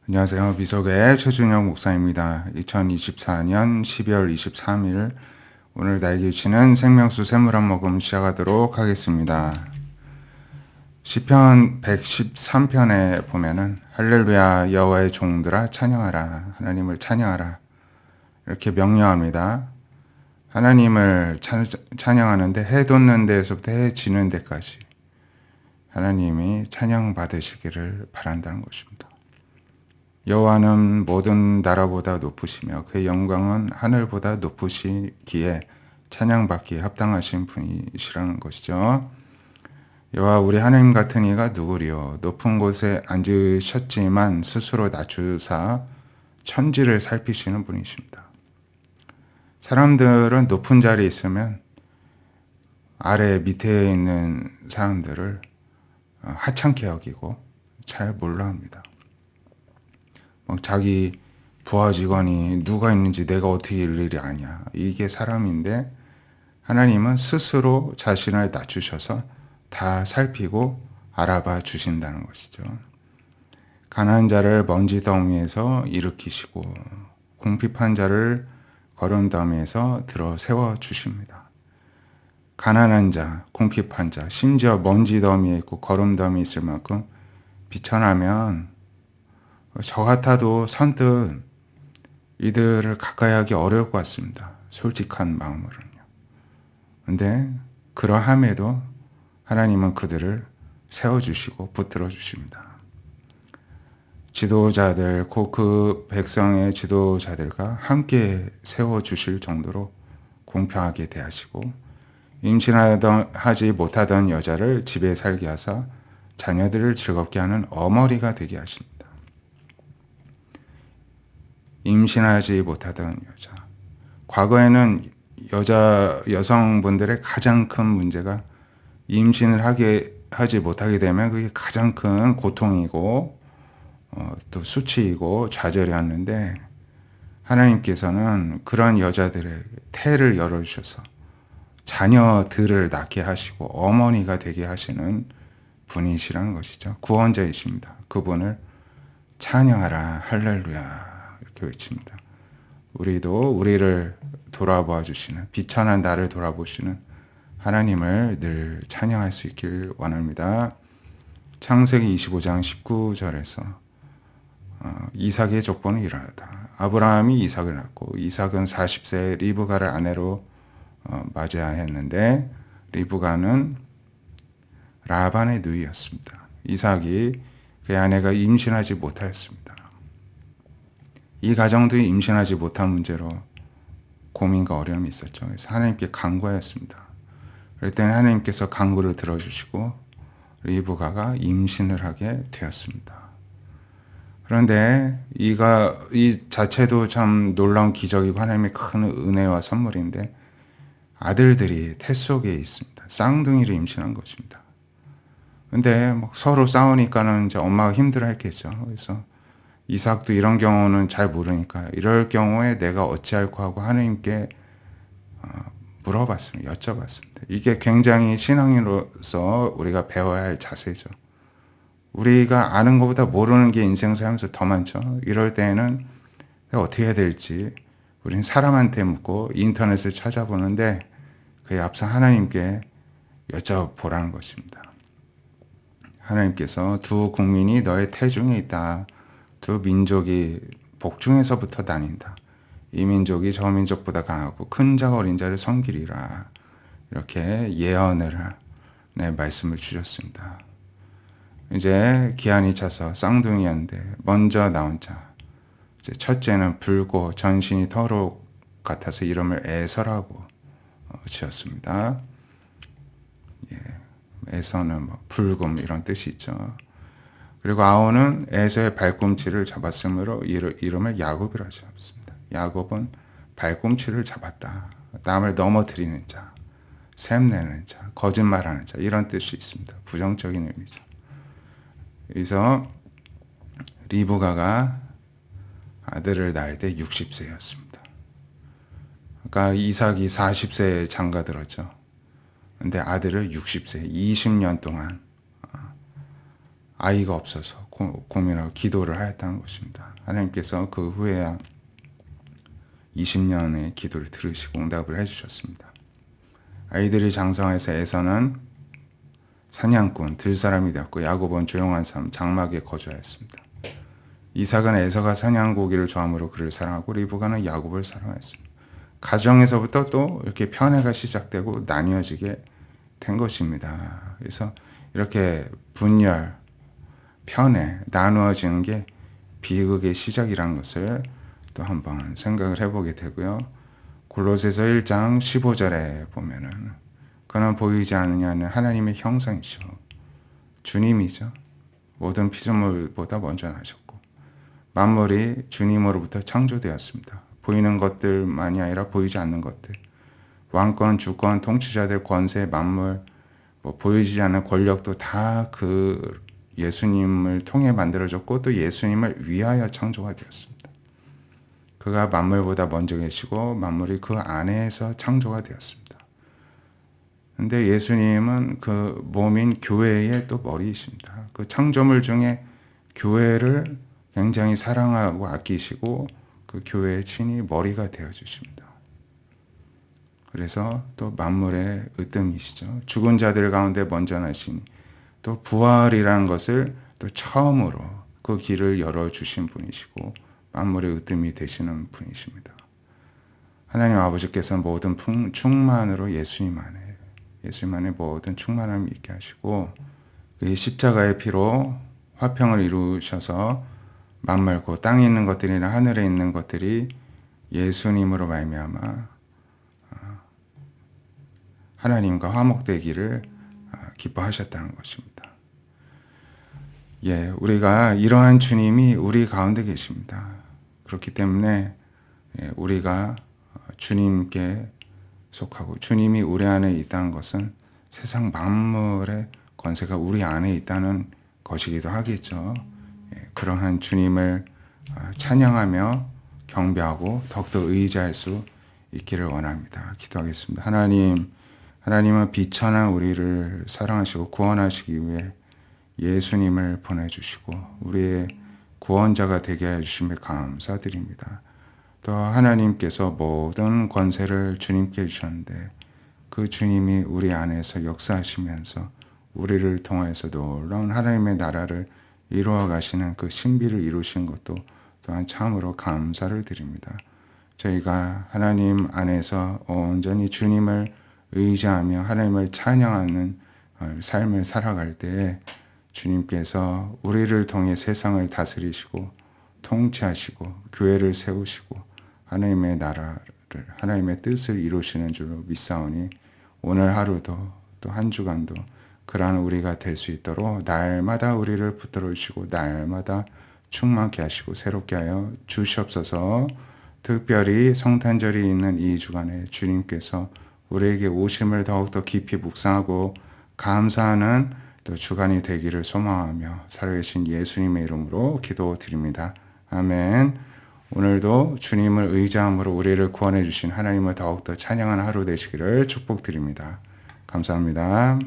안녕하세요. 미석의 최준영 목사입니다. 2024년 12월 23일 오늘 나에게 주시는 생명수 샘물 한 모금 시작하도록 하겠습니다. 시편 113편에 보면은 할렐루야 여호와의 종들아 찬양하라 하나님을 찬양하라 이렇게 명령합니다. 하나님을 찬양하는데 해 돋는 데에서부터 해 지는 데까지 하나님이 찬양 받으시기를 바란다는 것입니다. 여호와는 모든 나라보다 높으시며 그의 영광은 하늘보다 높으시기에 찬양받기에 합당하신 분이시라는 것이죠. 여호와 우리 하나님 같은 이가 누구리요? 높은 곳에 앉으셨지만 스스로 낮추사 천지를 살피시는 분이십니다. 사람들은 높은 자리에 있으면 아래 밑에 있는 사람들을 하찮게 여기고 잘 몰라합니다. 자기 부하 직원이 누가 있는지 내가 어떻게 일일이 아냐. 이게 사람인데 하나님은 스스로 자신을 낮추셔서 다 살피고 알아봐 주신다는 것이죠. 가난한 자를 먼지 더미에서 일으키시고 궁핍한 자를 거름 더미에서 들어 세워 주십니다. 가난한 자, 궁핍한 자, 심지어 먼지 더미에 있고 거름 더미에 있을 만큼 비천하면 저 같아도 선뜻 이들을 가까이 하기 어려울 것 같습니다. 솔직한 마음으로는요. 근데 그러함에도 하나님은 그들을 세워주시고 붙들어 주십니다. 지도자들, 그 백성의 지도자들과 함께 세워주실 정도로 공평하게 대하시고 임신하지 못하던 여자를 집에 살게 하사 자녀들을 즐겁게 하는 어머니가 되게 하십니다. 임신하지 못하던 여자. 과거에는 여성분들의 가장 큰 문제가 임신을 하지 못하게 되면 그게 가장 큰 고통이고 또 수치이고 좌절이었는데 하나님께서는 그런 여자들의 태를 열어주셔서 자녀들을 낳게 하시고 어머니가 되게 하시는 분이시라는 것이죠. 구원자이십니다. 그분을 찬양하라 할렐루야 이렇게 외칩니다. 우리도 우리를 돌아봐 주시는 비천한 나를 돌아보시는 하나님을 늘 찬양할 수 있길 원합니다. 창세기 25장 19절에서 이삭의 족보는 이러하다. 아브라함이 이삭을 낳고 이삭은 40세에 리브가를 아내로 맞이하였는데 리브가는 라반의 누이였습니다. 이삭이 그의 아내가 임신하지 못하였습니다. 이 가정들이 임신하지 못한 문제로 고민과 어려움이 있었죠. 그래서 하나님께 간구하였습니다. 그럴 때는 하나님께서 간구를 들어주시고 리브가가 임신을 하게 되었습니다. 그런데 이 자체도 참 놀라운 기적이고 하나님의 큰 은혜와 선물인데 아들들이 태 속에 있습니다. 쌍둥이를 임신한 것입니다. 근데 서로 싸우니까는 이제 엄마가 힘들어했겠죠. 그래서 이삭도 이런 경우는 잘 모르니까 이럴 경우에 내가 어찌할까 하고 하나님께 물어봤습니다. 여쭤봤습니다. 이게 굉장히 신앙인으로서 우리가 배워야 할 자세죠. 우리가 아는 것보다 모르는 게 인생 살면서 더 많죠. 이럴 때에는 내가 어떻게 해야 될지 우린 사람한테 묻고 인터넷을 찾아보는데 그에 앞서 하나님께 여쭤보라는 것입니다. 하나님께서 두 국민이 너의 태중에 있다. 두 민족이 복중에서부터 나뉜다. 이 민족이 저 민족보다 강하고 큰 자가 어린 자를 섬기리라. 이렇게 예언을 말씀을 주셨습니다. 이제 기한이 차서 쌍둥이였는데 먼저 나온 자. 이제 첫째는 붉고 전신이 털옷 같아서 이름을 에서라고 지었습니다. 에서는 붉음 이런 뜻이 있죠. 그리고 아오는 에서의 발꿈치를 잡았으므로 이름을 야곱이라고 지었습니다. 야곱은 발꿈치를 잡았다. 남을 넘어뜨리는 자, 샘내는 자, 거짓말하는 자 이런 뜻이 있습니다. 부정적인 의미죠. 그래서 리브가가 아들을 낳을 때 60세였습니다. 그러니까 이삭이 40세에 장가들었죠. 근데 아들을 60세, 20년 동안 아이가 없어서 고민하고 기도를 하였다는 것입니다. 하나님께서 그 후에야 20년의 기도를 들으시고 응답을 해주셨습니다. 아이들이 장성해서 에서는 사냥꾼, 들사람이 되었고 야곱은 조용한 삶, 장막에 거주하였습니다. 이삭은 에서가 사냥고기를 좋아함으로 그를 사랑하고 리브가는 야곱을 사랑하였습니다. 가정에서부터 또 이렇게 편애가 시작되고 나뉘어지게 된 것입니다. 그래서 이렇게 분열, 편애, 나누어지는 게 비극의 시작이라는 것을 또 한번 생각을 해보게 되고요. 골로새서 1장 15절에 보면은 그는 보이지 않느냐는 하나님의 형상이시오. 주님이죠. 모든 피조물보다 먼저 나셨고 만물이 주님으로부터 창조되었습니다. 보이는 것들만이 아니라 보이지 않는 것들, 왕권, 주권, 통치자들, 권세, 만물, 보이지 않는 권력도 다 그 예수님을 통해 만들어졌고 또 예수님을 위하여 창조가 되었습니다. 그가 만물보다 먼저 계시고 만물이 그 안에서 창조가 되었습니다. 근데 예수님은 그 몸인 교회의 또 머리이십니다. 그 창조물 중에 교회를 굉장히 사랑하고 아끼시고 그 교회의 친히 머리가 되어주십니다. 그래서 또 만물의 으뜸이시죠. 죽은 자들 가운데 먼저 나신 또 부활이라는 것을 또 처음으로 그 길을 열어주신 분이시고 만물의 으뜸이 되시는 분이십니다. 하나님 아버지께서 모든 충만으로 예수님 안에 모든 충만함이 있게 하시고 그 십자가의 피로 화평을 이루셔서 만물고 땅에 있는 것들이나 하늘에 있는 것들이 예수님으로 말미암아 하나님과 화목되기를 기뻐하셨다는 것입니다. 우리가 이러한 주님이 우리 가운데 계십니다. 그렇기 때문에 우리가 주님께 속하고 주님이 우리 안에 있다는 것은 세상 만물의 권세가 우리 안에 있다는 것이기도 하겠죠. 그러한 주님을 찬양하며 경배하고 더욱더 의지할 수 있기를 원합니다. 기도하겠습니다. 하나님은 비천한 우리를 사랑하시고 구원하시기 위해 예수님을 보내주시고 우리의 구원자가 되게 해주심에 감사드립니다. 또 하나님께서 모든 권세를 주님께 주셨는데 그 주님이 우리 안에서 역사하시면서 우리를 통해서 놀라운 하나님의 나라를 이루어 가시는 그 신비를 이루신 것도 또한 참으로 감사를 드립니다. 저희가 하나님 안에서 온전히 주님을 의지하며 하나님을 찬양하는 삶을 살아갈 때에 주님께서 우리를 통해 세상을 다스리시고 통치하시고 교회를 세우시고 하나님의 나라를 하나님의 뜻을 이루시는 줄로 믿사오니 오늘 하루도 또 한 주간도 그러한 우리가 될 수 있도록 날마다 우리를 붙들어 주시고 날마다 충만케 하시고 새롭게 하여 주시옵소서. 특별히 성탄절이 있는 이 주간에 주님께서 우리에게 오심을 더욱더 깊이 묵상하고 감사하는 또 주간이 되기를 소망하며 살아계신 예수님의 이름으로 기도드립니다. 아멘. 오늘도 주님을 의지함으로 우리를 구원해 주신 하나님을 더욱더 찬양하는 하루 되시기를 축복드립니다. 감사합니다.